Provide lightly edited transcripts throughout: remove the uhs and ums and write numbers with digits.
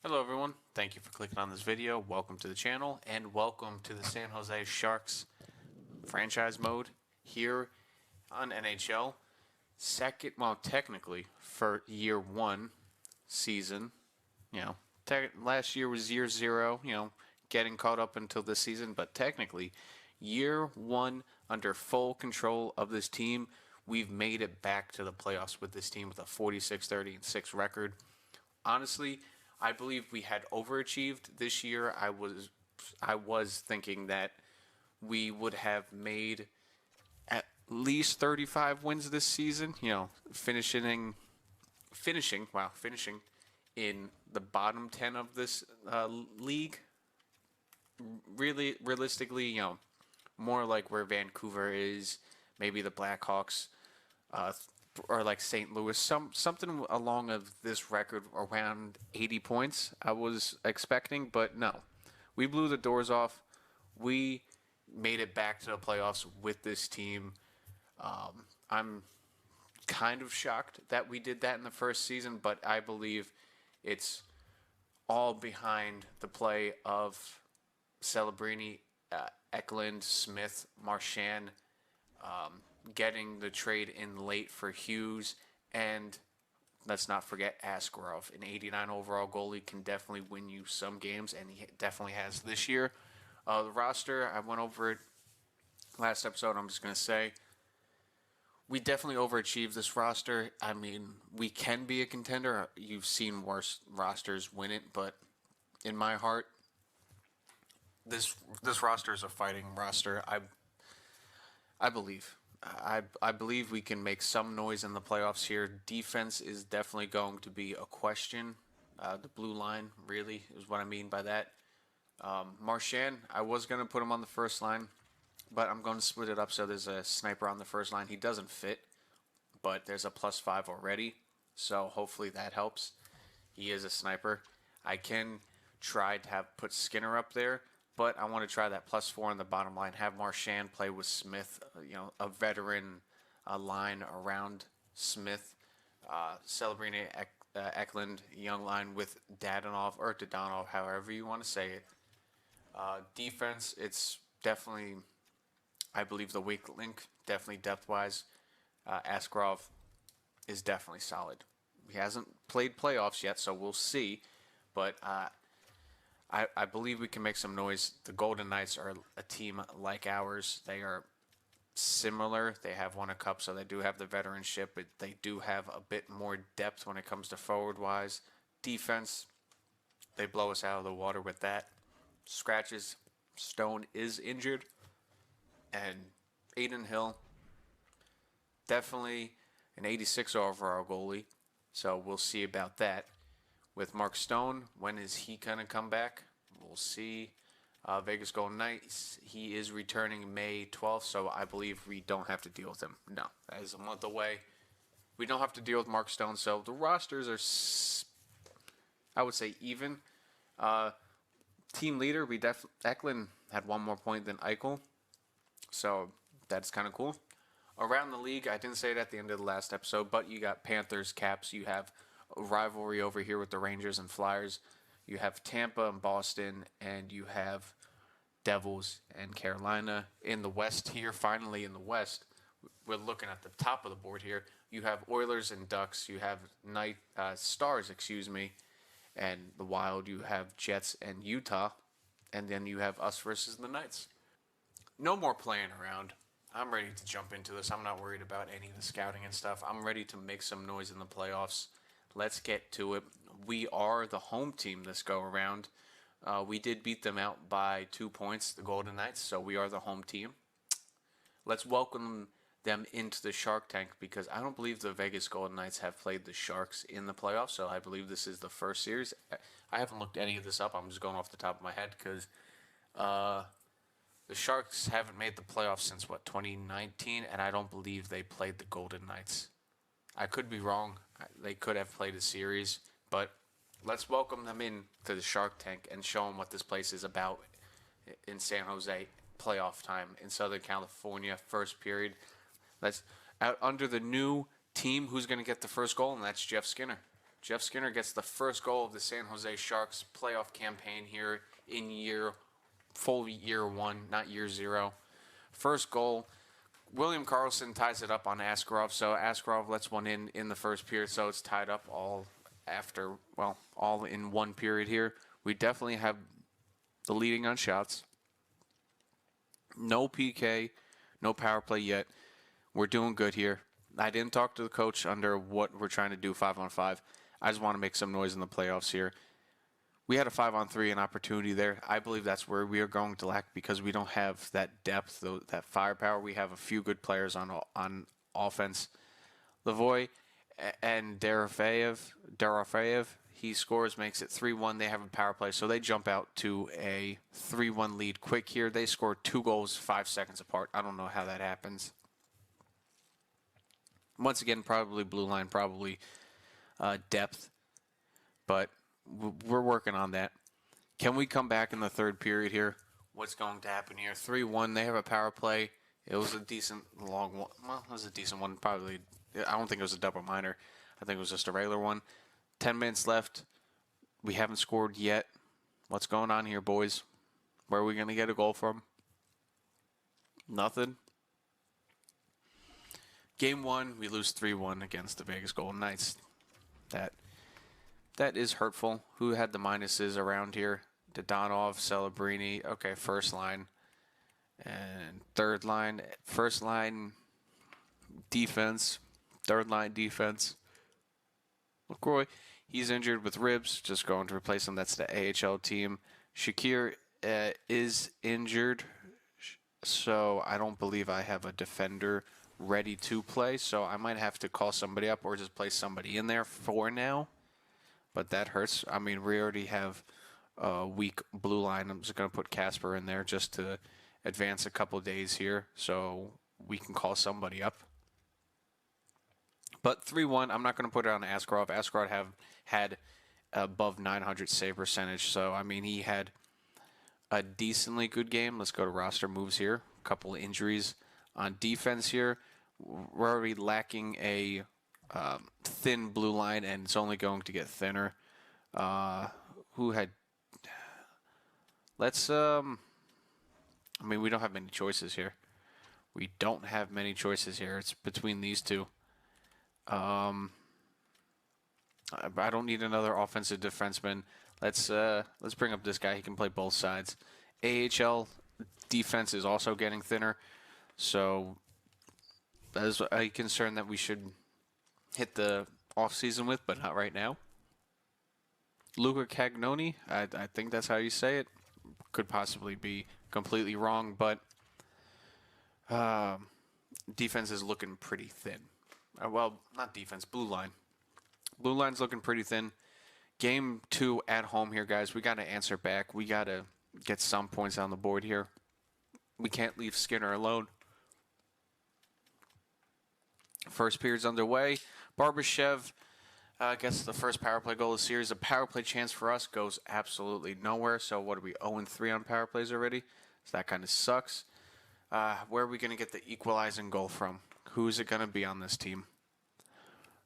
Hello everyone, thank you for clicking on this video. Welcome to the channel and welcome to the San Jose Sharks franchise mode here on NHL. Technically for year one season, last year was year zero, getting caught up until this season, but technically year one under full control of this team, we've made it back to the playoffs with this team with a 46-30-6 record. Honestly, I believe we had overachieved this year. I was thinking that we would have made at least 35 wins this season. Finishing in the bottom 10 of this league. Really, realistically, more like where Vancouver is, maybe the Blackhawks, or like St. Louis, something along of this record around 80 points I was expecting, but no. We blew the doors off. We made it back to the playoffs with this team. I'm kind of shocked that we did that in the first season, but I believe it's all behind the play of Celebrini, Eklund, Smith, Marchand, getting the trade in late for Hughes, and let's not forget Askarov. An 89 overall goalie can definitely win you some games, and he definitely has this year. The roster, I went over it last episode. I'm just going to say we definitely overachieved this roster. I mean, we can be a contender. You've seen worse rosters win it, but in my heart, this roster is a fighting roster. I believe. I believe we can make some noise in the playoffs here. Defense is definitely going to be a question. The blue line, really, is what I mean by that. Marchand, I was going to put him on the first line, but I'm going to split it up so there's a sniper on the first line. He doesn't fit, but there's a +5 already, so hopefully that helps. He is a sniper. I can try to put Skinner up there, but I want to try that +4 on the bottom line. Have Marchand play with Smith, a veteran line around Smith. Celebrini, Eklund, young line with Dadonov, however you want to say it. Defense, it's definitely, I believe, the weak link, definitely depth-wise. Askarov is definitely solid. He hasn't played playoffs yet, so we'll see. But I believe we can make some noise. The Golden Knights are a team like ours. They are similar. They have won a cup, so they do have the veteranship, but they do have a bit more depth when it comes to forward-wise. Defense, they blow us out of the water with that. Scratches, Stone is injured. And Adin Hill, definitely an 86 overall goalie, so we'll see about that. With Mark Stone, when is he going to come back? We'll see. Vegas Golden Knights, he is returning May 12th, so I believe we don't have to deal with him. No, that is a month away. We don't have to deal with Mark Stone, so the rosters are, I would say, even. Team leader, Eklund had one more point than Eichel, so that's kind of cool. Around the league, I didn't say it at the end of the last episode, but you got Panthers, Caps, you have a rivalry over here with the Rangers and Flyers. You have Tampa and Boston, and you have Devils and Carolina. In the West here, finally in the West, we're looking at the top of the board here. You have Oilers and Ducks. You have Stars, and the Wild. You have Jets and Utah, and then you have us versus the Knights. No more playing around. I'm ready to jump into this. I'm not worried about any of the scouting and stuff. I'm ready to make some noise in the playoffs. Let's get to it. We are the home team this go around. We did beat them out by 2 points, the Golden Knights, so we are the home team. Let's welcome them into the Shark Tank because I don't believe the Vegas Golden Knights have played the Sharks in the playoffs, so I believe this is the first series. I haven't looked any of this up. I'm just going off the top of my head because the Sharks haven't made the playoffs since, 2019, and I don't believe they played the Golden Knights. I could be wrong. They could have played a series, but let's welcome them in to the Shark Tank and show them what this place is about in San Jose, playoff time in Southern California, first period. Let's out under the new team. Who's going to get the first goal? And that's Jeff Skinner. Jeff Skinner gets the first goal of the San Jose Sharks playoff campaign here in full year 1, not year 0. First goal. William Karlsson ties it up on Askarov, so Askarov lets one in the first period, so it's tied up all in one period here. We definitely have the leading on shots. No PK, no power play yet. We're doing good here. I didn't talk to the coach under what we're trying to do 5-on-5. I just want to make some noise in the playoffs here. We had a 5-on-3 an opportunity there. I believe that's where we are going to lack because we don't have that depth, that firepower. We have a few good players on offense. Lavoie and Darafeyev, he scores, makes it 3-1. They have a power play, so they jump out to a 3-1 lead quick here. They score 2 goals 5 seconds apart. I don't know how that happens. Once again, probably blue line, probably depth, but we're working on that. Can we come back in the third period here? What's going to happen here? 3-1. They have a power play. It was a decent long one. Well, it was a decent one. Probably. I don't think it was a double minor. I think it was just a regular one. 10 minutes left. We haven't scored yet. What's going on here, boys? Where are we going to get a goal from? Nothing. Game 1, we lose 3-1 against the Vegas Golden Knights. That is hurtful. Who had the minuses around here? Dodonov, Celebrini. Okay, first line. And third line. First line defense. Third line defense. LaCroix, he's injured with ribs. Just going to replace him. That's the AHL team. Shakir is injured. So I don't believe I have a defender ready to play. So I might have to call somebody up or just place somebody in there for now. But that hurts. I mean, we already have a weak blue line. I'm just going to put Casper in there just to advance a couple days here so we can call somebody up. But 3-1, I'm not going to put it on Askarov. Askarov had above 900 save percentage. So, I mean, he had a decently good game. Let's go to roster moves here. A couple of injuries on defense here. We're already lacking a thin blue line, and it's only going to get thinner. Who had? Let's. I mean, we don't have many choices here. We don't have many choices here. It's between these two. I don't need another offensive defenseman. Let's bring up this guy. He can play both sides. AHL defense is also getting thinner, so that is a concern that we should hit the off season with, but not right now. Luca Cagnoni, I think that's how you say it. Could possibly be completely wrong, but defense is looking pretty thin. Well, not defense, blue line. Blue line's looking pretty thin. Game 2 at home here, guys. We got to answer back. We got to get some points on the board here. We can't leave Skinner alone. First period's underway. Barbashev gets the first power play goal of the series. A power play chance for us goes absolutely nowhere. So what are we, 0-3 on power plays already? So that kind of sucks. Where are we going to get the equalizing goal from? Who's it going to be on this team?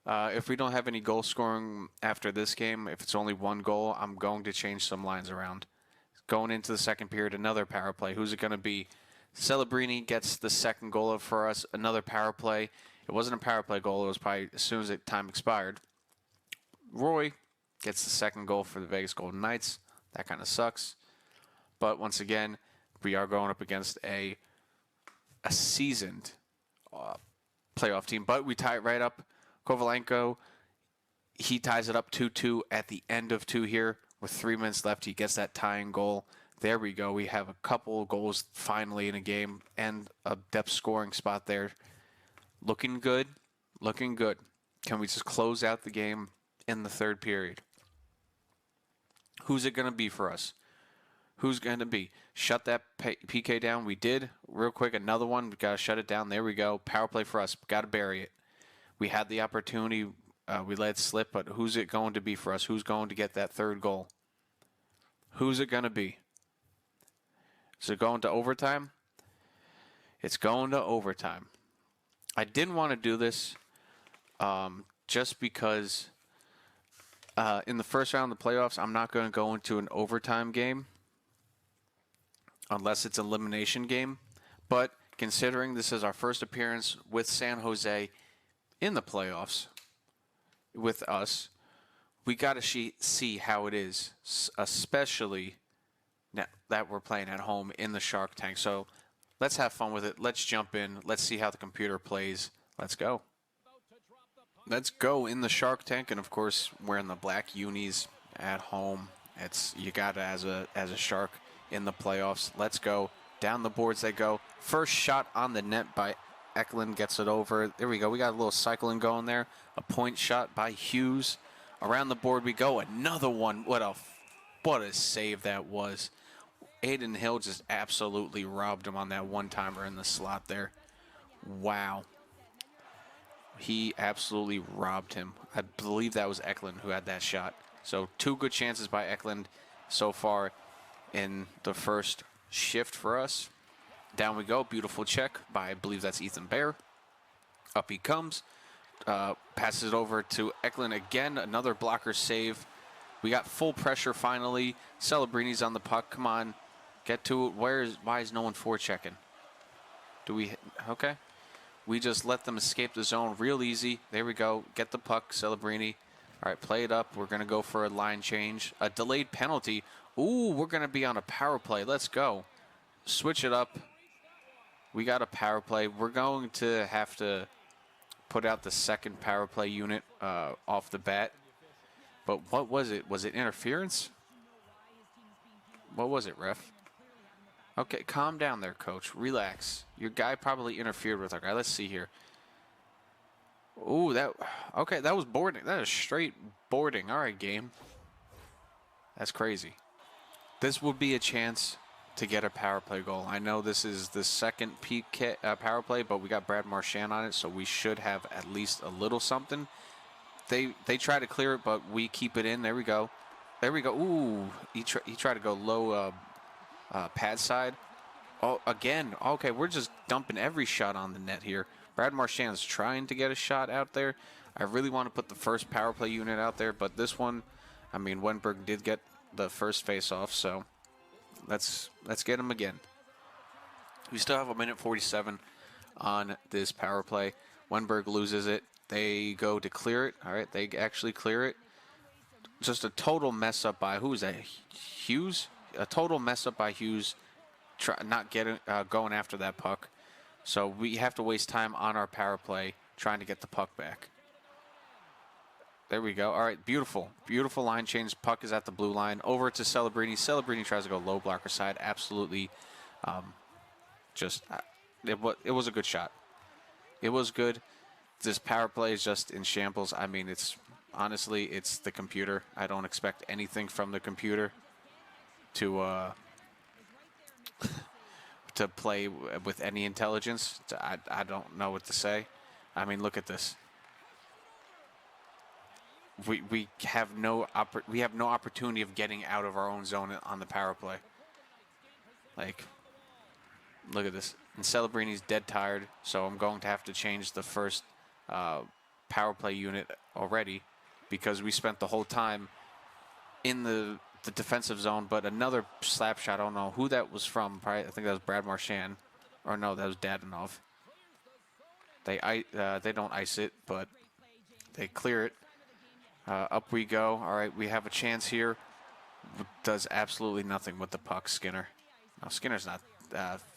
If we don't have any goal scoring after this game, if it's only one goal, I'm going to change some lines around. Going into the second period, another power play. Who's it going to be? Celebrini gets the second goal for us, another power play. It wasn't a power play goal. It was probably as soon as the time expired. Roy gets the second goal for the Vegas Golden Knights. That kind of sucks. But once again, we are going up against a seasoned playoff team. But we tie it right up. Kovalenko, he ties it up 2-2 at the end of 2 here. With 3 minutes left, he gets that tying goal. There we go. We have a couple goals finally in a game and a depth scoring spot there. Looking good. Looking good. Can we just close out the game in the third period? Who's it going to be for us? Who's going to be? Shut that PK down. We did. Real quick, another one. We got to shut it down. There we go. Power play for us. Got to bury it. We had the opportunity. We let it slip, but who's it going to be for us? Who's going to get that third goal? Who's it going to be? Is it going to overtime? It's going to overtime. I didn't want to do this just because In the first round of the playoffs, I'm not going to go into an overtime game unless it's an elimination game. But considering this is our first appearance with San Jose in the playoffs with us, we got to see how it is, especially now that we're playing at home in the Shark Tank. So let's have fun with it. Let's jump in. Let's see how the computer plays. Let's go. Let's go in the Shark Tank, and of course wearing the black unis at home. It's you got it as a shark in the playoffs. Let's go. Down the boards they go. First shot on the net by Eklund, gets it over. There we go. We got a little cycling going there. A point shot by Hughes. Around the board we go. Another one. What a save that was. Aiden Hill just absolutely robbed him on that one-timer in the slot there. Wow. He absolutely robbed him. I believe that was Eklund who had that shot. So 2 good chances by Eklund so far in the first shift for us. Down we go. Beautiful check by, I believe that's Ethan Bear. Up he comes. Passes it over to Eklund again. Another blocker save. We got full pressure finally. Celebrini's on the puck. Come on. Get to it. Why is no one forechecking? Okay. We just let them escape the zone real easy. There we go. Get the puck, Celebrini. All right, play it up. We're going to go for a line change. A delayed penalty. Ooh, we're going to be on a power play. Let's go. Switch it up. We got a power play. We're going to have to put out the second power play unit off the bat. But what was it? Was it interference? What was it, ref? Okay, calm down there, coach. Relax. Your guy probably interfered with our guy. Let's see here. Ooh, that was boarding. That is straight boarding. All right, game. That's crazy. This would be a chance to get a power play goal. I know this is the second PK power play, but we got Brad Marchand on it, so we should have at least a little something. They try to clear it, but we keep it in. There we go. There we go. Ooh, he tried to go low pad side. Oh, again. Okay, we're just dumping every shot on the net here. Brad Marchand's trying to get a shot out there. I really want to put the first power play unit out there, but this one, I mean, Wenberg did get the first face-off, so let's get him again. We still have 1:47 on this power play. Wenberg loses it. They go to clear it. All right, they actually clear it. Just a total mess up by, who is that? Hughes? A total mess up by Hughes, not getting going after that puck. So we have to waste time on our power play trying to get the puck back. There we go. All right, beautiful. Beautiful line change. Puck is at the blue line. Over to Celebrini. Celebrini tries to go low blocker side. Absolutely it was a good shot. It was good. This power play is just in shambles. I mean, honestly, it's the computer. I don't expect anything from the computer to play with any intelligence. I don't know what to say. I mean, look at this. We have no opportunity of getting out of our own zone on the power play. Like, look at this. And Celebrini's dead tired, so I'm going to have to change the first power play unit already because we spent the whole time in the defensive zone. But another slap shot. I don't know who that was from. Probably, I think that was Brad Marchand, or no, that was Dadonov. They don't ice it, but they clear it. Up we go. All right, we have a chance here. Does absolutely nothing with the puck, Skinner. No, Skinner's not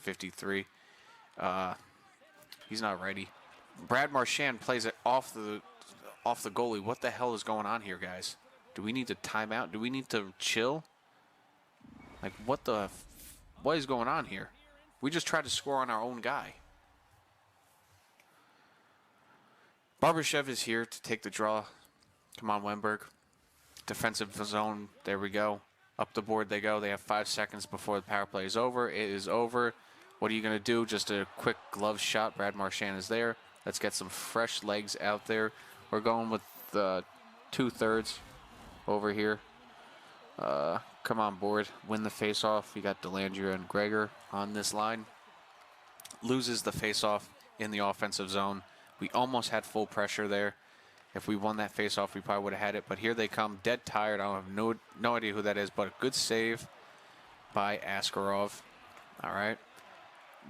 53. He's not ready. Brad Marchand plays it off the goalie. What the hell is going on here, guys? Do we need to time out? Do we need to chill? Like, what is going on here? We just tried to score on our own guy. Barbashev is here to take the draw. Come on, Wenberg. Defensive zone. There we go. Up the board they go. They have 5 seconds before the power play is over. It is over. What are you going to do? Just a quick glove shot. Brad Marchand is there. Let's get some fresh legs out there. We're going with 2/3 over here. Come on board. Win the face-off. You got Delandria and Gregor on this line. Loses the face-off in the offensive zone. We almost had full pressure there. If we won that face-off, we probably would have had it. But here they come, dead tired. I have no idea who that is, but a good save by Askarov. All right.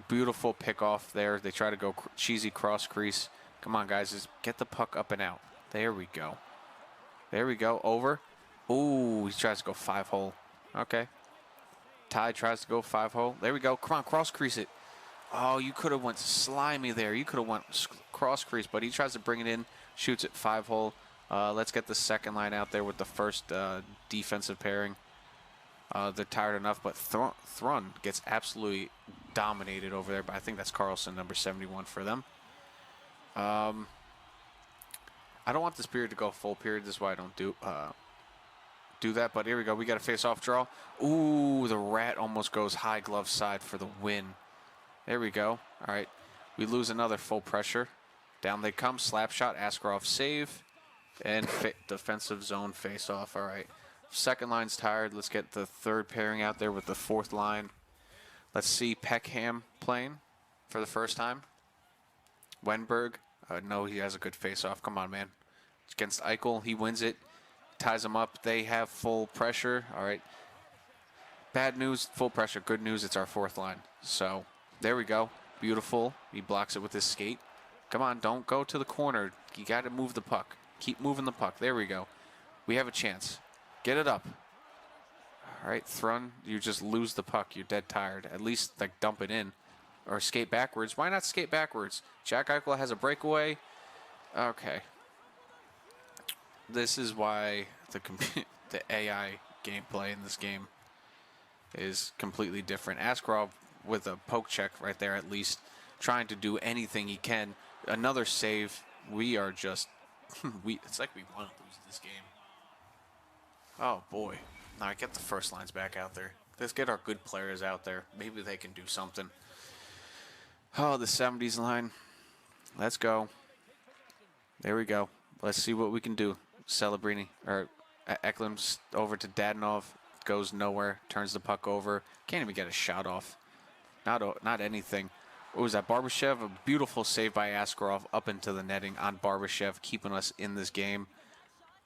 Beautiful pick-off there. They try to go cheesy cross crease. Come on, guys. Just get the puck up and out. There we go. There we go. Over. Ooh, he tries to go 5-hole. Okay. Ty tries to go 5-hole. There we go. Come on, cross crease it. Oh, you could have went slimy there. You could have went cross crease, but he tries to bring it in, shoots it 5-hole. Let's get the second line out there with the first defensive pairing. They're tired enough, but Thrun gets absolutely dominated over there. But I think that's Carlson, number 71 for them. I don't want this period to go full period. This is why I don't do that. But here we go. We got a face-off draw. Ooh, the Rat almost goes high glove side for the win. There we go. All right. We lose another full pressure. Down they come. Slap shot. Askarov save. And defensive zone face-off. All right. Second line's tired. Let's get the third pairing out there with the fourth line. Let's see Peckham playing for the first time. Wenberg. No, he has a good face-off. Come on, man. It's against Eichel. He wins it. Ties him up. They have full pressure. All right. Bad news, full pressure. Good news, it's our fourth line. So there we go. Beautiful. He blocks it with his skate. Come on, don't go to the corner. You got to move the puck. Keep moving the puck. There we go. We have a chance. Get it up. All right, Thrun, you just lose the puck. You're dead tired. At least like dump it in or skate backwards. Why not skate backwards? Jack Eichel has a breakaway. Okay. This is why the AI gameplay in this game is completely different. Askarov with a poke check right there, at least trying to do anything he can. Another save. We are just it's like we want to lose this game. Oh boy. All right, get the first lines back out there. Let's get our good players out there. Maybe they can do something. Oh, the 70s line. Let's go. There we go. Let's see what we can do. Celebrini or Eklund's over to Dadonov, goes nowhere, turns the puck over, can't even get a shot off. Not anything. What was that? Barbashev, a beautiful save by Askarov up into the netting on Barbashev, keeping us in this game.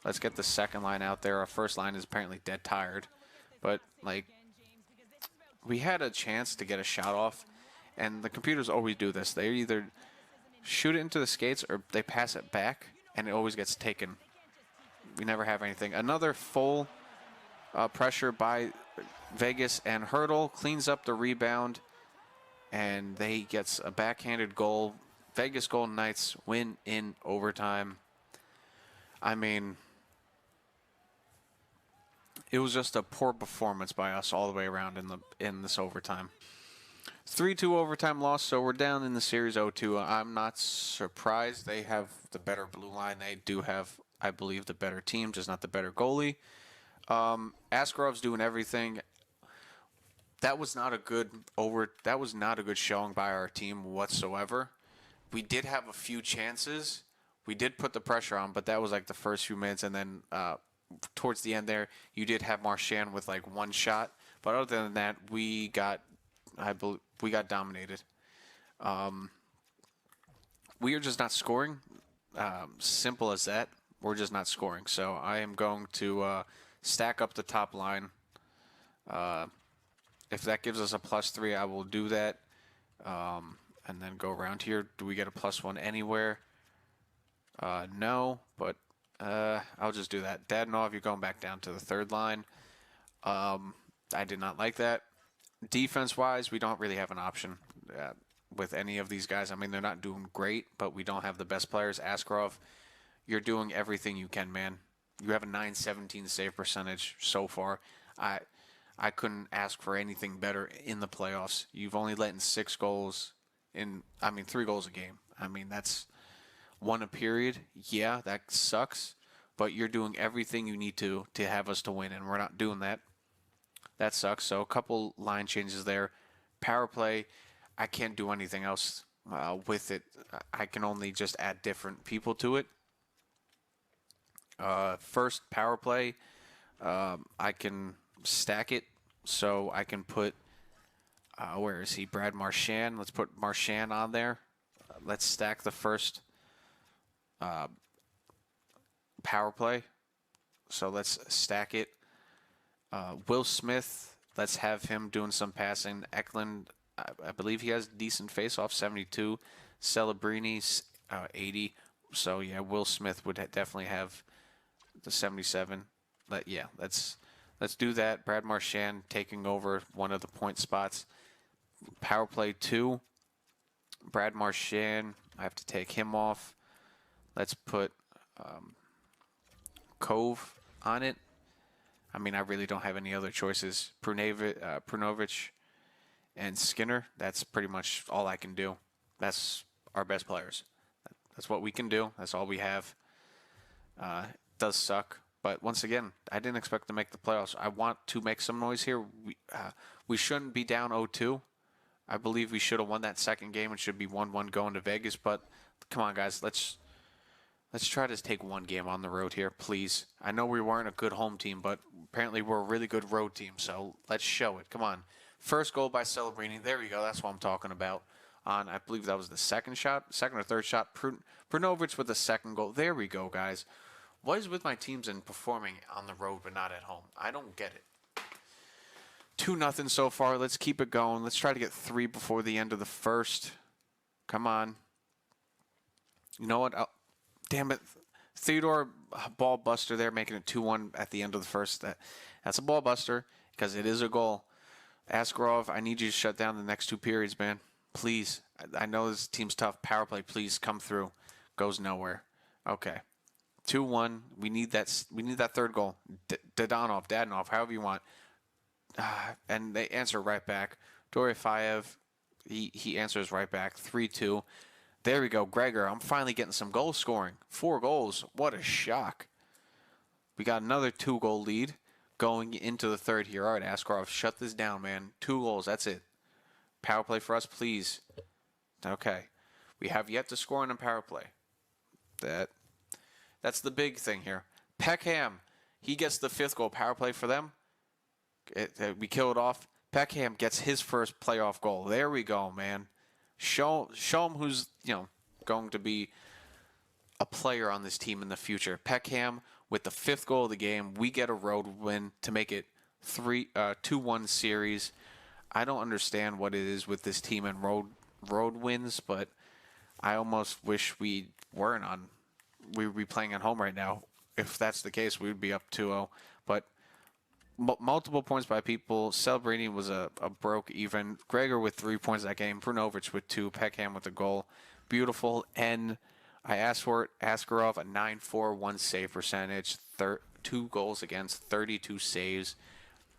Let's get the second line out there. Our first line is apparently dead tired, but like we had a chance to get a shot off, and the computers always do this. They either shoot it into the skates or they pass it back, and it always gets taken. We never have anything. Another full pressure by Vegas, and Hurdle cleans up the rebound, and they gets a backhanded goal. Vegas Golden Knights win in overtime. I mean, it was just a poor performance by us all the way around in this overtime. 3-2 overtime loss, so we're down in the series 0-2. I'm not surprised. They have the better blue line. They do have, I believe, the better team, just not the better goalie. Askarov's doing everything. That was not a good showing by our team whatsoever. We did have a few chances. We did put the pressure on, but that was like the first few minutes, and then towards the end there, you did have Marchand with like one shot. But other than that, we got dominated. We are just not scoring. Simple as that. We're just not scoring. So I am going to stack up the top line. If that gives us a +3, I will do that. And then go around here. Do we get a +1 anywhere? No, but I'll just do that. Dadonov, you're going back down to the third line. I did not like that. Defense-wise, we don't really have an option with any of these guys. I mean, they're not doing great, but we don't have the best players. Askarov, you're doing everything you can, man. You have a .917 save percentage so far. I couldn't ask for anything better in the playoffs. You've only let in 6 goals 3 goals a game. I mean, that's 1 a period. Yeah, that sucks, but you're doing everything you need to have us to win, and we're not doing that. That sucks. So a couple line changes there. Power play, I can't do anything else with it. I can only just add different people to it. First power play, I can stack it. So I can put, where is he? Brad Marchand. Let's put Marchand on there. Let's stack the first power play. So let's stack it. Will Smith, let's have him doing some passing. Eklund, I believe he has decent face-off, 72. Celebrini, 80. So, yeah, Will Smith would definitely have the 77. Let's do that. Brad Marchand taking over one of the point spots. Power play 2. Brad Marchand, I have to take him off. Let's put Cove on it. I mean, I really don't have any other choices. Prunovich and Skinner, that's pretty much all I can do. That's our best players. That's what we can do. That's all we have. It does suck. But once again, I didn't expect to make the playoffs. I want to make some noise here. We shouldn't be down 0-2. I believe we should have won that second game. It should be 1-1 going to Vegas. But come on, guys. Let's try to take one game on the road here, please. I know we weren't a good home team, but apparently we're a really good road team. So let's show it. Come on. First goal by Celebrini. There we go. That's what I'm talking about. I believe that was the second or third shot. Prunovich with the second goal. There we go, guys. What is with my teams and performing on the road but not at home? I don't get it. 2-0 so far. Let's keep it going. Let's try to get 3 before the end of the first. Come on. You know what? Damn it. Theodore, ball buster there, making it 2-1 at the end of the first. That's a ball buster because it is a goal. Askarov, I need you to shut down the next 2 periods, man. Please. I know this team's tough. Power play, please come through. Goes nowhere. Okay. 2-1. We need that third goal. Dadanov, however you want. And they answer right back. Dorofeyev, he answers right back. 3-2. There we go. Gregor, I'm finally getting some goal scoring. 4 goals. What a shock. We got another 2-goal lead going into the third here. All right, Askarov, shut this down, man. 2 goals. That's it. Power play for us, please. Okay. We have yet to score on a power play. That's the big thing here. Peckham, he gets the 5th goal. Power play for them. We kill it off. Peckham gets his first playoff goal. There we go, man. Show him who's going to be a player on this team in the future. Peckham with the 5th goal of the game. We get a road win to make it 2-1 series. I don't understand what it is with this team and road wins, but I almost wish we weren't on. We would be playing at home right now. If that's the case, we would be up 2-0. But multiple points by people. Celebrini was a broke even. Gregor with 3 points that game. Prunovich with 2. Peckham with a goal. Beautiful. And I asked for it. Askarov, a 9.41 save percentage. 2 goals against, 32 saves.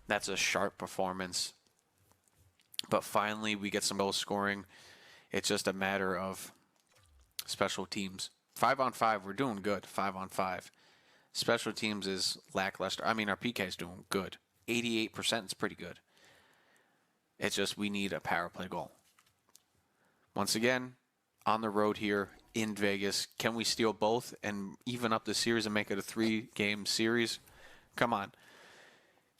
That's a sharp performance. But finally, we get some goal scoring. It's just a matter of special teams. 5-on-5, we're doing good. 5-on-5. Special teams is lackluster. I mean, our PK is doing good. 88% is pretty good. It's just we need a power play goal. Once again, on the road here in Vegas, can we steal both and even up the series and make it a 3-game series? Come on.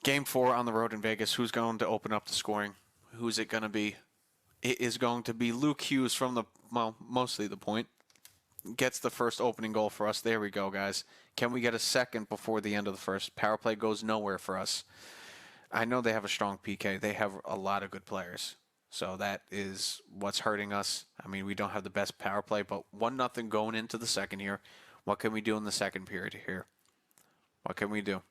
Game 4 on the road in Vegas. Who's going to open up the scoring? Who's it going to be? It is going to be Luke Hughes from mostly the point. Gets the first opening goal for us. There we go, guys. Can we get a second before the end of the first? Power play goes nowhere for us. I know they have a strong PK. They have a lot of good players. So that is what's hurting us. I mean, we don't have the best power play, but 1-0 going into the second here. What can we do in the second period here? What can we do?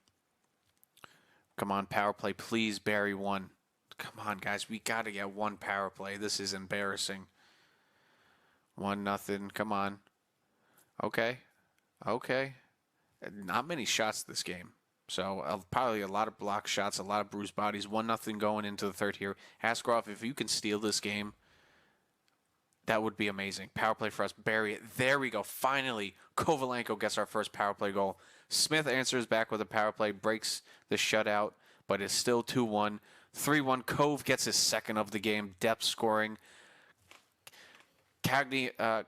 Come on, power play, please, Barry 1. Come on, guys. We got to get 1 power play. This is embarrassing. 1-0. Come on. Okay. Not many shots this game. So probably a lot of block shots, a lot of bruised bodies. 1-0 going into the third here. Askarov, if you can steal this game, that would be amazing. Power play for us. Bury it. There we go. Finally, Kovalenko gets our first power play goal. Smith answers back with a power play, breaks the shutout, but it's still 2-1. 3-1. Cove gets his second of the game. Depth scoring. Cagnani,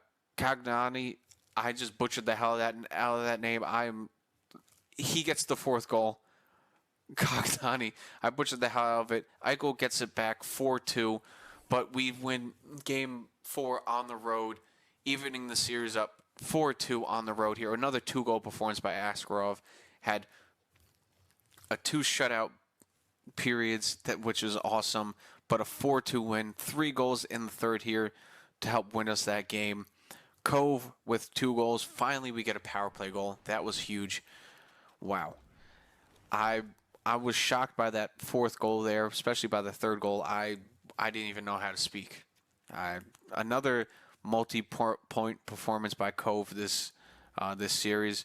I just butchered the hell out of that name. He gets the 4th goal. Cagnani, I butchered the hell out of it. Eichel gets it back 4-2, but we win game 4 on the road, evening the series up 4-2 on the road here. Another 2-goal performance by Askarov. Had a 2 shutout periods, which is awesome, but a 4-2 win. 3 goals in the third here to help win us that game. Cove with 2 goals. Finally, we get a power play goal. That was huge. Wow. I was shocked by that 4th goal there, especially by the 3rd goal. I didn't even know how to speak. Another multi-point performance by Cove this series.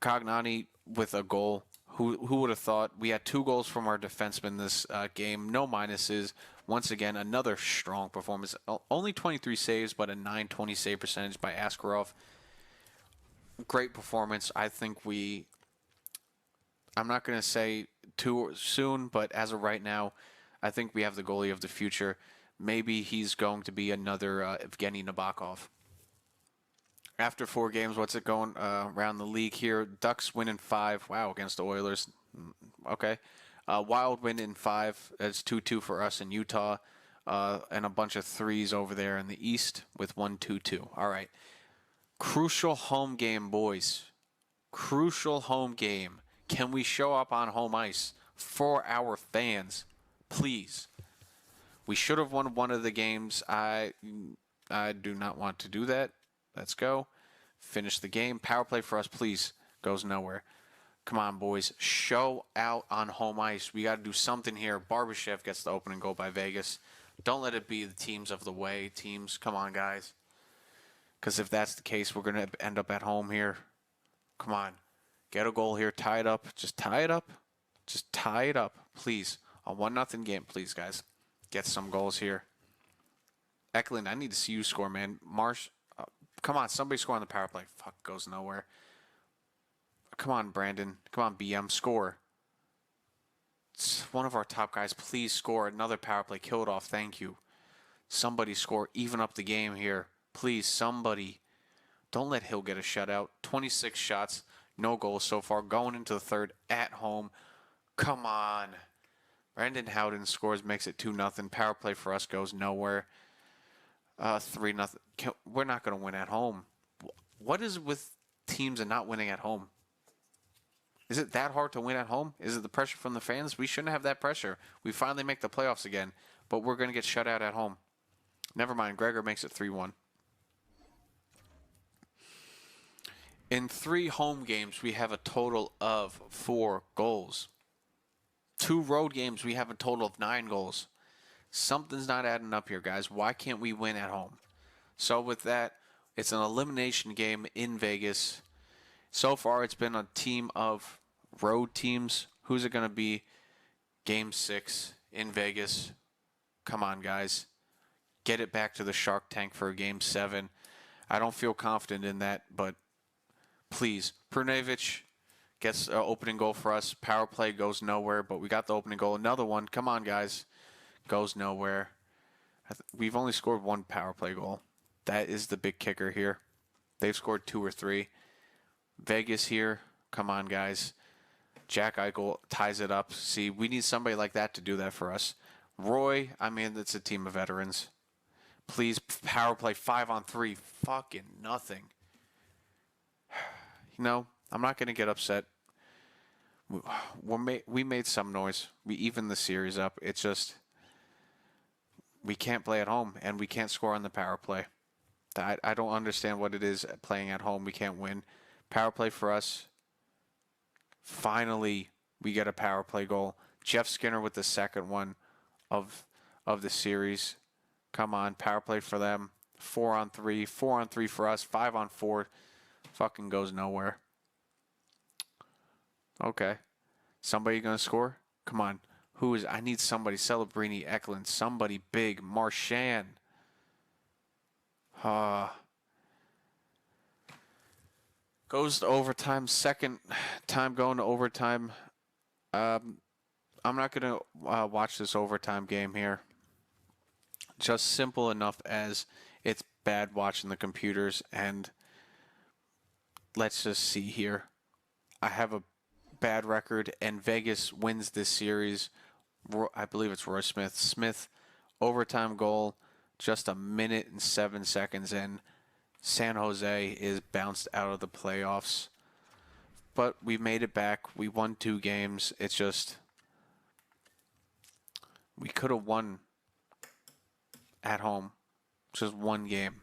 Cognani with a goal. Who would have thought? We had 2 goals from our defensemen this game. No minuses. Once again, another strong performance. Only 23 saves, but a .920 save percentage by Askarov. Great performance. I think I'm not going to say too soon, but as of right now, I think we have the goalie of the future. Maybe he's going to be another Evgeny Nabokov. After 4 games, what's it going around the league here? Ducks win in 5. Wow, against the Oilers. Okay. Wild win in 5. That's 2-2 for us in Utah. And a bunch of 3s over there in the East with 1-2-2. All right. Crucial home game, boys. Crucial home game. Can we show up on home ice for our fans? Please. We should have won one of the games. I do not want to do that. Let's go. Finish the game. Power play for us, please. Goes nowhere. Come on, boys. Show out on home ice. We got to do something here. Barbashev gets the opening goal by Vegas. Don't let it be the teams of the way. Teams, come on, guys. Because if that's the case, we're going to end up at home here. Come on. Get a goal here. Tie it up. Just tie it up. Just tie it up, please. A 1-0 game, please, guys. Get some goals here. Eklund, I need to see you score, man. Marsh, come on. Somebody score on the power play. Fuck, goes nowhere. Come on, Brandon. Come on, BM. Score. It's one of our top guys. Please score. Another power play. Kill it off. Thank you. Somebody score. Even up the game here. Please, somebody. Don't let Hill get a shutout. 26 shots. No goals so far. Going into the third at home. Come on. Brandon Howden scores. Makes it 2-0. Power play for us goes nowhere. 3-0. We're not going to win at home. What is with teams and not winning at home? Is it that hard to win at home? Is it the pressure from the fans? We shouldn't have that pressure. We finally make the playoffs again, but we're going to get shut out at home. Never mind. Gregor makes it 3-1. In 3 home games, we have a total of 4 goals. 2 road games, we have a total of 9 goals. Something's not adding up here, guys. Why can't we win at home? So with that, it's an elimination game in Vegas. So far, it's been a team of road teams. Who's it going to be? Game 6 in Vegas. Come on, guys. Get it back to the Shark Tank for Game 7. I don't feel confident in that, but please. Prunevich gets an opening goal for us. Power play goes nowhere, but we got the opening goal. Another one. Come on, guys. Goes nowhere. We've only scored 1 power play goal. That is the big kicker here. They've scored 2 or 3. Vegas here. Come on, guys. Jack Eichel ties it up. See, we need somebody like that to do that for us. Roy, I mean, it's a team of veterans. Please, power play 5-on-3. Fucking nothing. You know, I'm not going to get upset. We made some noise. We evened the series up. It's just, we can't play at home, and we can't score on the power play. I don't understand what it is playing at home. We can't win. Power play for us. Finally, we get a power play goal. Jeff Skinner with the second one of the series. Come on, power play for them. 4-on-3. 4-on-3 for us. 5-on-4. Fucking goes nowhere. Okay. Somebody gonna score? Come on. Who is? I need somebody. Celebrini, Eklund. Somebody big. Marchand. Goes to overtime. Second time going to overtime. I'm not going to watch this overtime game here. Just simple enough as it's bad watching the computers. And let's just see here. I have a bad record, and Vegas wins this series. I believe it's Roy Smith. Smith, overtime goal, just a minute and 7 seconds in. San Jose is bounced out of the playoffs. But we made it back. We won 2 games. It's just we could have won at home. Just 1 game.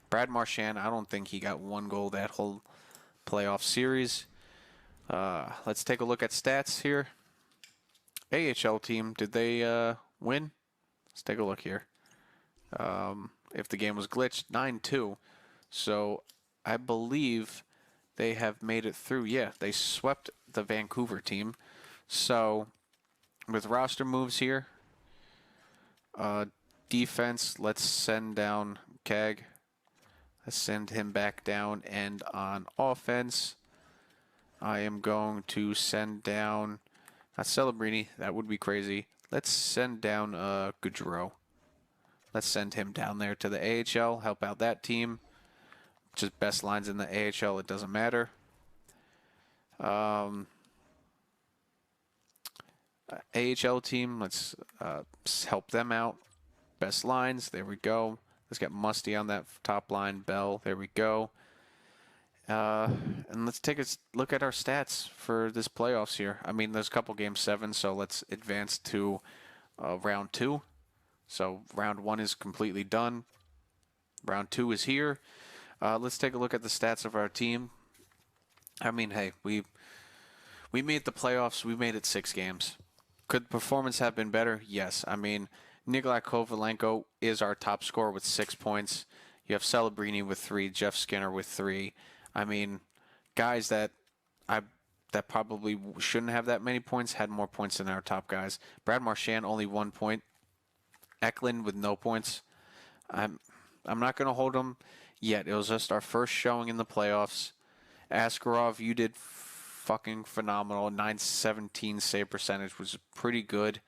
Brad Marchand, I don't think he got 1 goal that whole playoff series. Let's take a look at stats here. AHL team, did they win? Let's take a look here. If the game was glitched, 9-2. So I believe they have made it through. Yeah, they swept the Vancouver team. So with roster moves here, defense, let's send down Keg. Let's send him back down. And on offense, I am going to send down, not Celebrini, that would be crazy. Let's send down Gaudreau. Let's send him down there to the AHL, help out that team. Just best lines in the AHL, it doesn't matter. AHL team, let's help them out. Best lines, there we go. Let's get Musty on that top line. Bell, there we go. And let's take a look at our stats for this playoffs here. I mean, there's a couple game 7, so let's advance to round 2. So round 1 is completely done. Round 2 is here. Let's take a look at the stats of our team. I mean, hey, we made the playoffs. We made it 6 games. Could the performance have been better? Yes. I mean, Nikolai Kovalenko is our top scorer with 6 points. You have Celebrini with 3, Jeff Skinner with 3. I mean, guys that probably shouldn't have that many points had more points than our top guys. Brad Marchand only 1 point. Eklund with no points. I'm not going to hold him yet. It was just our first showing in the playoffs. Askarov, you did fucking phenomenal. 917 save percentage was pretty good.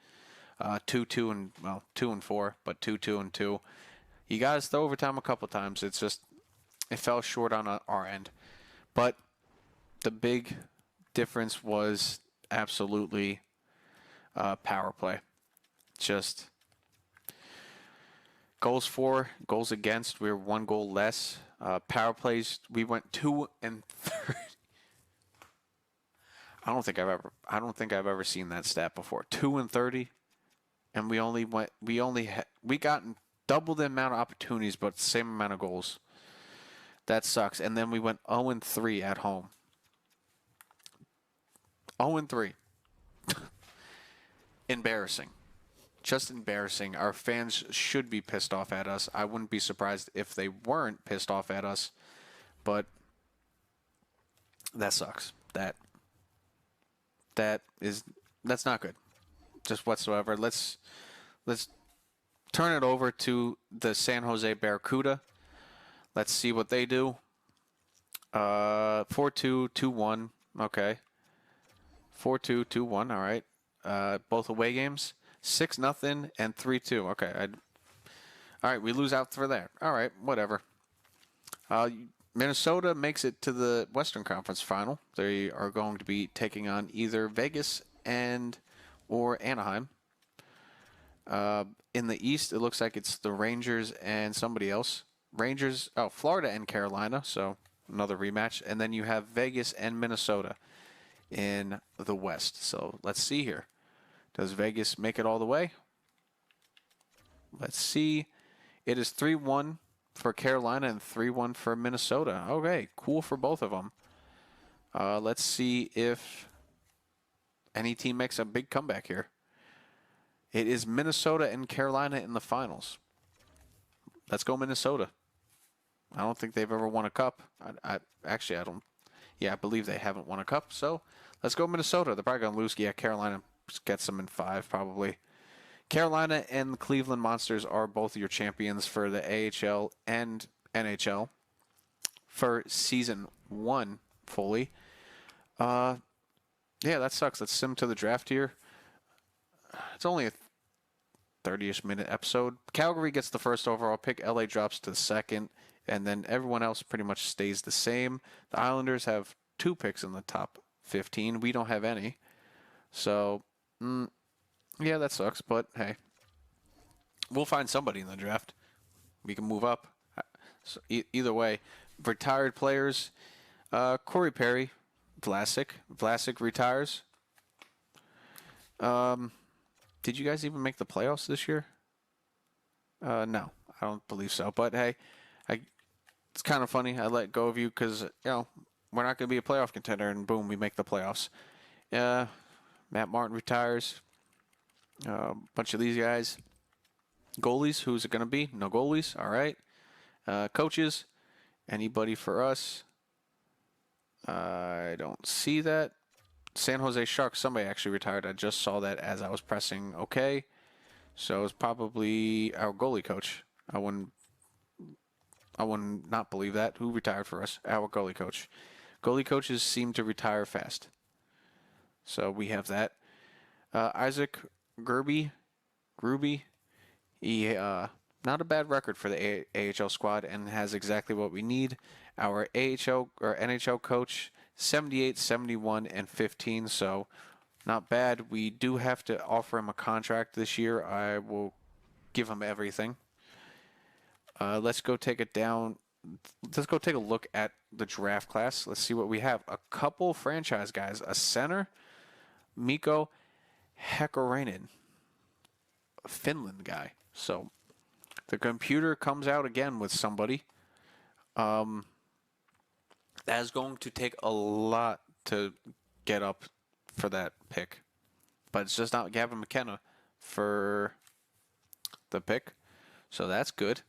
2-2 and 2-4, but 2-2 and 2. You got us to overtime a couple times. It's just it fell short on our end. But the big difference was absolutely power play. Just goals for, goals against, we were 1 goal less. Power plays, we went 2 and 30. I don't think I've ever seen that stat before. 2 and 30, and we gotten double the amount of opportunities, but the same amount of goals. That sucks. And then we went 0 and 3 at home. 0 and 3. Embarrassing. Just embarrassing. Our fans should be pissed off at us. I wouldn't be surprised if they weren't pissed off at us. But that sucks. That's not good. Just whatsoever. Let's turn it over to the San Jose Barracuda. Let's see what they do. 4-2, 2-1. Okay. 4-2, 2-1. All right. Both away games. 6-0 and 3-2. Okay. All right. We lose out for that. All right. Whatever. Minnesota makes it to the Western Conference Final. They are going to be taking on either Vegas or Anaheim. In the East, it looks like it's the Rangers and somebody else. Florida and Carolina, so another rematch. And then you have Vegas and Minnesota in the West. So let's see here. Does Vegas make it all the way? Let's see. It is 3-1 for Carolina and 3-1 for Minnesota. Okay, cool for both of them. Let's see if any team makes a big comeback here. It is Minnesota and Carolina in the finals. Let's go Minnesota. I don't think they've ever won a cup. I don't. Yeah, I believe they haven't won a cup. So let's go Minnesota. They're probably going to lose. Yeah, Carolina gets them in 5 probably. Carolina and the Cleveland Monsters are both your champions for the AHL and NHL for season 1 fully. Yeah, that sucks. Let's sim to the draft here. It's only a 30-ish minute episode. Calgary gets the first overall pick. LA drops to the second. And then everyone else pretty much stays the same. The Islanders have 2 picks in the top 15. We don't have any. So, yeah, that sucks. But, hey, we'll find somebody in the draft. We can move up. So either way, retired players, Corey Perry, Vlasic retires. Did you guys even make the playoffs this year? No, I don't believe so. But hey, it's kind of funny. I let go of you because we're not going to be a playoff contender, and boom, we make the playoffs. Matt Martin retires. Bunch of these guys. Goalies, who's it going to be? No goalies. All right. Coaches, anybody for us? I don't see that. San Jose Sharks, somebody actually retired. I just saw that as I was pressing OK. So it's probably our goalie coach. I wouldn't not believe that. Who retired for us? Our goalie coach. Goalie coaches seem to retire fast. So we have that. Isaac Gruby. He not a bad record for the AHL squad and has exactly what we need. Our AHL or NHL coach, 78, 71, and 15. So not bad. We do have to offer him a contract this year. I will give him everything. Let's go take it down. Let's go take a look at the draft class. Let's see what we have. A couple franchise guys. A center, Mikko Häkkinen, a Finland guy. So the computer comes out again with somebody. That is going to take a lot to get up for that pick. But it's just not Gavin McKenna for the pick. So that's good.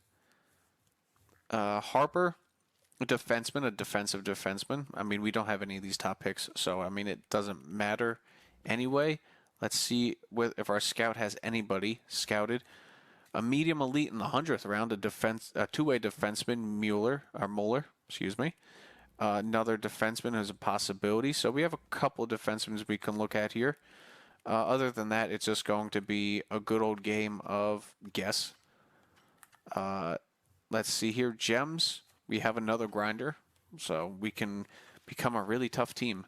Harper, a defensive defenseman. I mean, we don't have any of these top picks, so I mean, it doesn't matter anyway. Let's see if our scout has anybody scouted. A medium elite in the 100th round, a two-way defenseman, Mueller. Another defenseman is a possibility. So we have a couple defensemen we can look at here. Other than that, it's just going to be a good old game of guess. Let's see here. Gems. We have another grinder. So we can become a really tough team.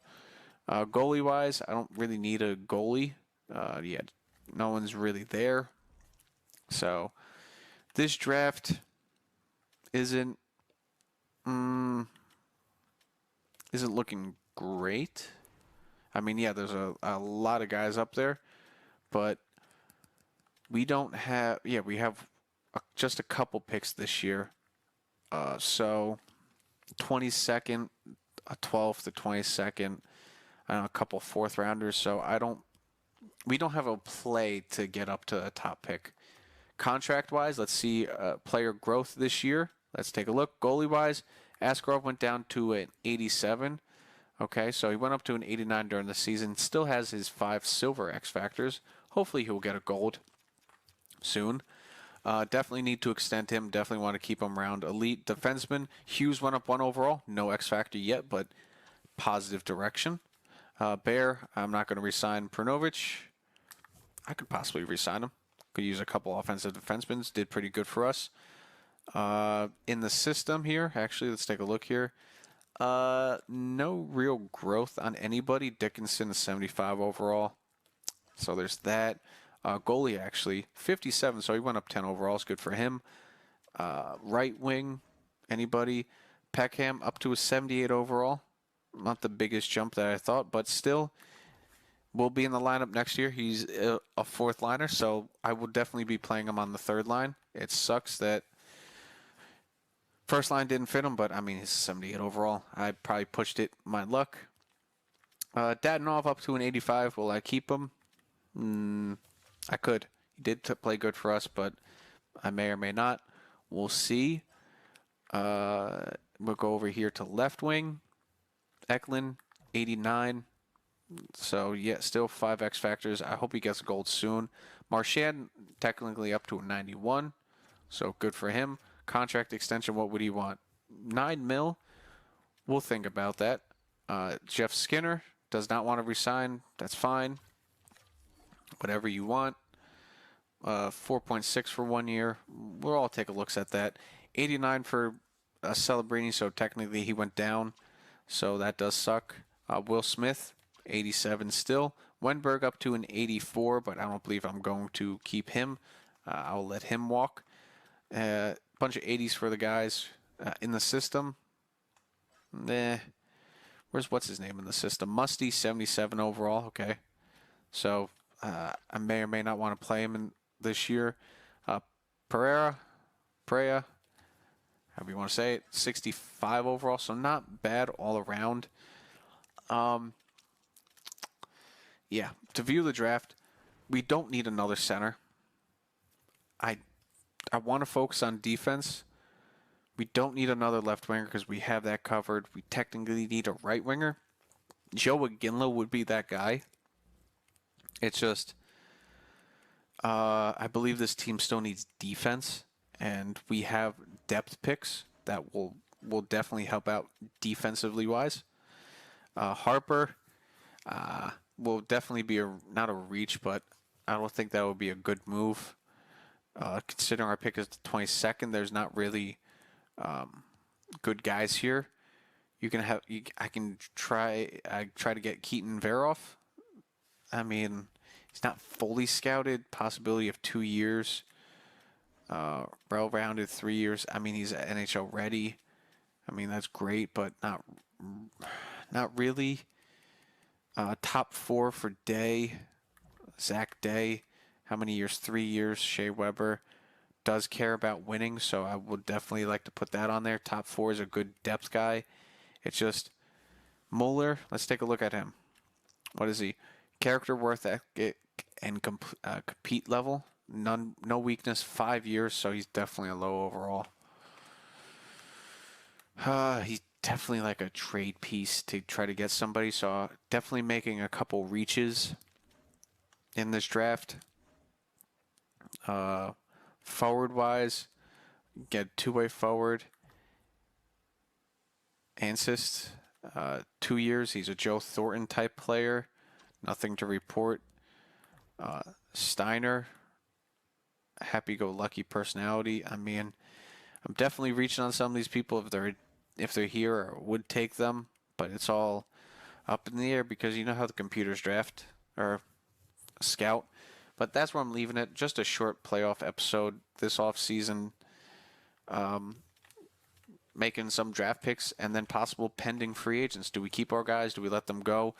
Goalie-wise, I don't really need a goalie. No one's really there. So this draft isn't looking great. I mean, yeah, there's a lot of guys up there, but we don't have. Yeah, we have just a couple picks this year. So 22nd, 12th to 22nd, a couple fourth rounders. So we don't have a play to get up to a top pick. Contract-wise, let's see player growth this year. Let's take a look. Goalie-wise, Askarov went down to an 87. Okay, so he went up to an 89 during the season. Still has his 5 silver X Factors. Hopefully he'll get a gold soon. Definitely need to extend him. Definitely want to keep him around. Elite defenseman. Hughes went up 1 overall. No X Factor yet, but positive direction. Bear, I'm not going to re-sign Prnovich. I could possibly re-sign him. Could use a couple offensive defensemen. Did pretty good for us. In the system here, actually, let's take a look here. No real growth on anybody. Dickinson is 75 overall. So there's that. Goalie, actually, 57. So he went up 10 overall. It's good for him. Right wing, anybody? Peckham up to a 78 overall. Not the biggest jump that I thought, but still will be in the lineup next year. He's a fourth liner, so I will definitely be playing him on the third line. It sucks that first line didn't fit him, but I mean, he's 78 overall. I probably pushed it my luck. Dadonov up to an 85. Will I keep him? I could. He did play good for us, but I may or may not. We'll see. We'll go over here to left wing. Eklund, 89. So, yeah, still 5 X Factors. I hope he gets gold soon. Marchand, technically up to a 91. So, good for him. Contract extension, what would he want? 9 mil? We'll think about that. Jeff Skinner does not want to resign. That's fine. Whatever you want. 4.6 for 1 year. We'll all take a look at that. 89 for Celebrini, so technically he went down. So that does suck. Will Smith, 87 still. Wenberg up to an 84, but I don't believe I'm going to keep him. I'll let him walk. Bunch of 80s for the guys. in the system. Nah. Where's what's his name in the system? Musty, 77 overall. Okay. So I may or may not want to play him in this year. Uh, Pereira, however you want to say it, 65 overall. So not bad all around. Yeah, to view the draft, we don't need another center. I want to focus on defense. We don't need another left winger because we have that covered. We technically need a right winger. Joe Iginla would be that guy. It's just, I believe this team still needs defense, and we have depth picks that will definitely help out defensively wise. Harper will definitely be not a reach, but I don't think that would be a good move. Considering our pick is the 22nd, there's not really good guys here. I can try to get Keaton Veroff. I mean, he's not fully scouted. Possibility of 2 years. Well-rounded 3 years. I mean, he's NHL ready. I mean, that's great, but not really. Top 4 for Day. Zach Day. How many years? 3 years. Shea Weber does care about winning, so I would definitely like to put that on there. Top 4 is a good depth guy. It's just Mueller. Let's take a look at him. What is he? Character, worth, and compete level. No weakness. 5 years, so he's definitely a low overall. He's definitely like a trade piece to try to get somebody. So definitely making a couple reaches in this draft. Forward wise, get two-way forward. Ansist, 2 years. He's a Joe Thornton type player. Nothing to report. Steiner, happy-go-lucky personality. I mean, I'm definitely reaching on some of these people if they're here or would take them, but it's all up in the air because you know how the computers draft or scout. But that's where I'm leaving it. Just a short playoff episode this offseason. Making some draft picks and then possible pending free agents. Do we keep our guys? Do we let them go?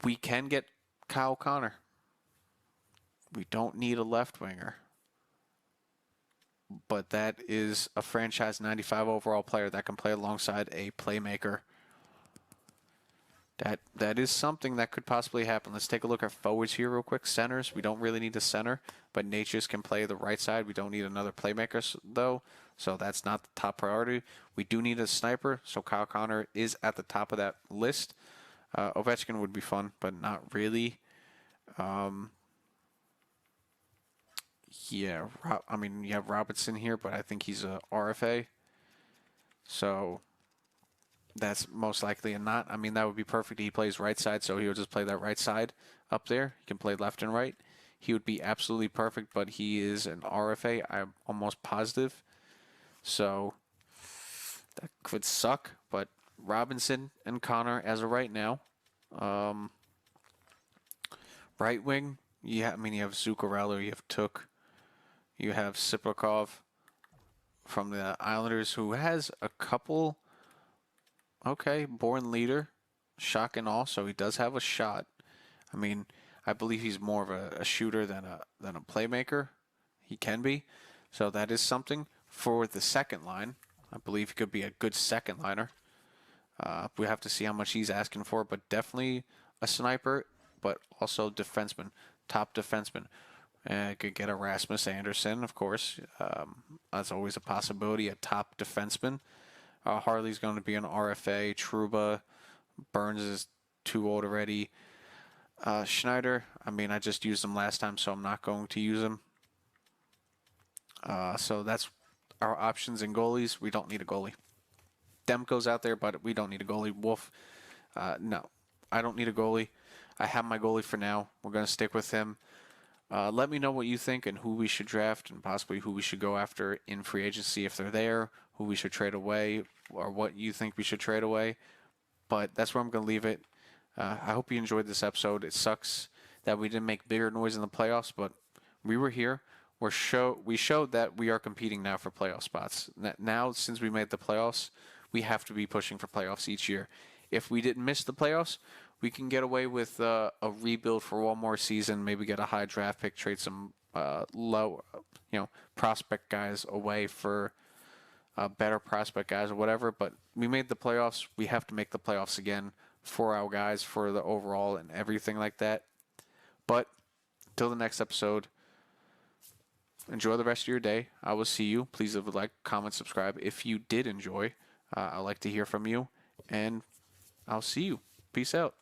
We can get Kyle Connor. We don't need a left winger. But that is a franchise 95 overall player that can play alongside a playmaker. That is something that could possibly happen. Let's take a look at forwards here real quick. Centers, we don't really need a center, but Natchez can play the right side. We don't need another playmaker, though, so that's not the top priority. We do need a sniper, so Kyle Connor is at the top of that list. Ovechkin would be fun, but not really. Yeah, I mean, you have Robertson here, but I think he's a RFA. So that's most likely a not. I mean, that would be perfect. He plays right side, so he would just play that right side up there. He can play left and right. He would be absolutely perfect, but he is an RFA. I'm almost positive. So that could suck, but Robinson and Connor as of right now. Right wing, you have Zuccarello, you have Took, you have Sipakov from the Islanders, who has a couple. Okay, born leader, shock and all, so he does have a shot. I mean, I believe he's more of a shooter than a playmaker. He can be, so that is something for the second line. I believe he could be a good second liner. We have to see how much he's asking for, but definitely a sniper, but also defenseman, top defenseman. Could get a Rasmus Anderson, of course. That's always a possibility, a top defenseman. Harley's going to be an RFA. Trouba, Burns is too old already. Schneider, I mean, I just used him last time, so I'm not going to use him. So that's our options in goalies. We don't need a goalie. Demko's out there, but we don't need a goalie. Wolf, no, I don't need a goalie. I have my goalie for now. We're going to stick with him. Let me know what you think and who we should draft and possibly who we should go after in free agency if they're there, who we should trade away, or what you think we should trade away. But that's where I'm going to leave it. I hope you enjoyed this episode. It sucks that we didn't make bigger noise in the playoffs, but we were here. we showed that we are competing now for playoff spots. Now, since we made the playoffs, we have to be pushing for playoffs each year. If we didn't miss the playoffs, we can get away with a rebuild for one more season. Maybe get a high draft pick, trade some low, prospect guys away for better prospect guys or whatever. But we made the playoffs. We have to make the playoffs again for our guys, for the overall and everything like that. But till the next episode, enjoy the rest of your day. I will see you. Please leave a like, comment, subscribe if you did enjoy. I'd like to hear from you, and I'll see you. Peace out.